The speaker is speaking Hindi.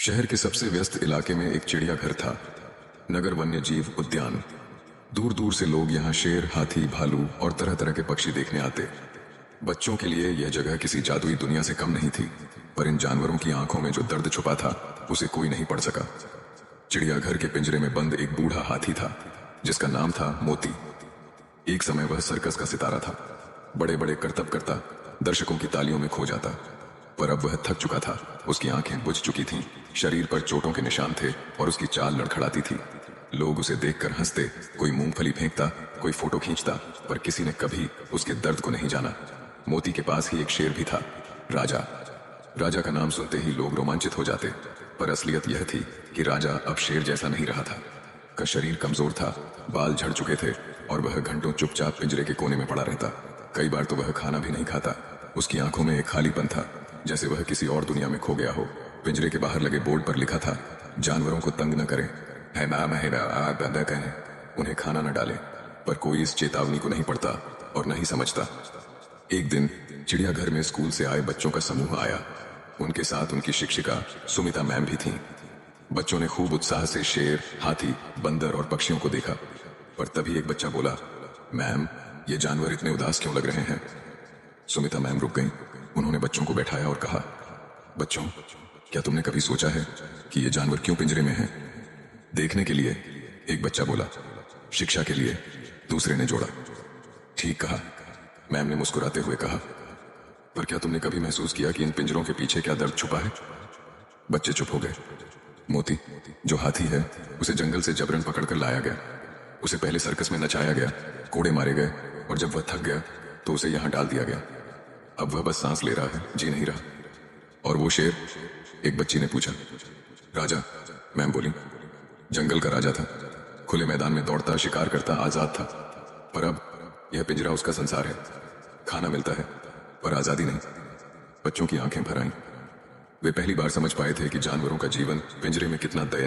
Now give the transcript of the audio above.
शहर के सबसे व्यस्त इलाके में एक चिड़ियाघर था, नगर वन्य जीव उद्यान। दूर दूर से लोग यहाँ शेर, हाथी, भालू और तरह तरह के पक्षी देखने आते। बच्चों के लिए यह जगह किसी जादुई दुनिया से कम नहीं थी, पर इन जानवरों की आंखों में जो दर्द छुपा था उसे कोई नहीं पढ़ सका। चिड़ियाघर के पिंजरे में बंद एक बूढ़ा हाथी था, जिसका नाम था मोती। एक समय वह सर्कस का सितारा था, बड़े बड़े करतब करता, दर्शकों की तालियों में खो जाता। पर अब वह थक चुका था, उसकी आंखें बुझ चुकी थीं, शरीर पर चोटों के निशान थे और उसकी चाल लड़खड़ाती थी। लोग उसे देखकर हंसते, कोई मूंगफली फेंकता, कोई फोटो खींचता, पर किसी ने कभी उसके दर्द को नहीं जाना। मोती के पास ही एक शेर भी था, राजा। राजा का नाम सुनते ही लोग रोमांचित हो जाते, पर असलियत यह थी कि राजा अब शेर जैसा नहीं रहा था। का शरीर कमजोर था, बाल झड़ चुके थे और वह घंटों चुपचाप पिंजरे के कोने में पड़ा रहता। कई बार तो वह खाना भी नहीं खाता। उसकी आंखों में एक खालीपन था, जैसे वह किसी और दुनिया में खो गया हो। पिंजरे के बाहर लगे बोर्ड पर लिखा था, जानवरों को तंग न करें, उन्हें खाना न डालें। पर कोई इस चेतावनी को नहीं पढ़ता और नहीं समझता। एक दिन चिड़ियाघर में स्कूल से आए बच्चों का समूह आया। उनके साथ उनकी शिक्षिका सुमिता मैम भी थीं। बच्चों ने खूब उत्साह से शेर, हाथी, बंदर और पक्षियों को देखा। पर तभी एक बच्चा बोला, मैम, ये जानवर इतने उदास क्यों लग रहे हैं? सुमिता मैम रुक गईं। उन्होंने बच्चों को बैठाया और कहा, बच्चों, क्या तुमने कभी सोचा है कि ये जानवर क्यों पिंजरे में हैं? देखने के लिए, एक बच्चा बोला। शिक्षा के लिए, दूसरे ने जोड़ा। ठीक कहा, मैम ने मुस्कुराते हुए कहा। पर क्या तुमने कभी महसूस किया कि इन पिंजरों के पीछे क्या दर्द छुपा है? बच्चे चुप हो गए। मोती, जो हाथी है, उसे जंगल से जबरन पकड़कर लाया गया। उसे पहले सर्कस में नचाया गया, कोड़े मारे गए, और जब वह थक गया तो उसे यहां डाल दिया गया। अब वह बस सांस ले रहा है, जी नहीं रहा। और वो शेर? एक बच्ची ने पूछा। राजा, मैम बोली। जंगल का राजा था, खुले मैदान में दौड़ता, शिकार करता, आजाद था। पर अब यह पिंजरा उसका संसार है। खाना मिलता है, पर आजादी नहीं। बच्चों की आंखें भर आईं। वे पहली बार समझ पाए थे कि जानवरों का जीवन पिंजरे में कितना दया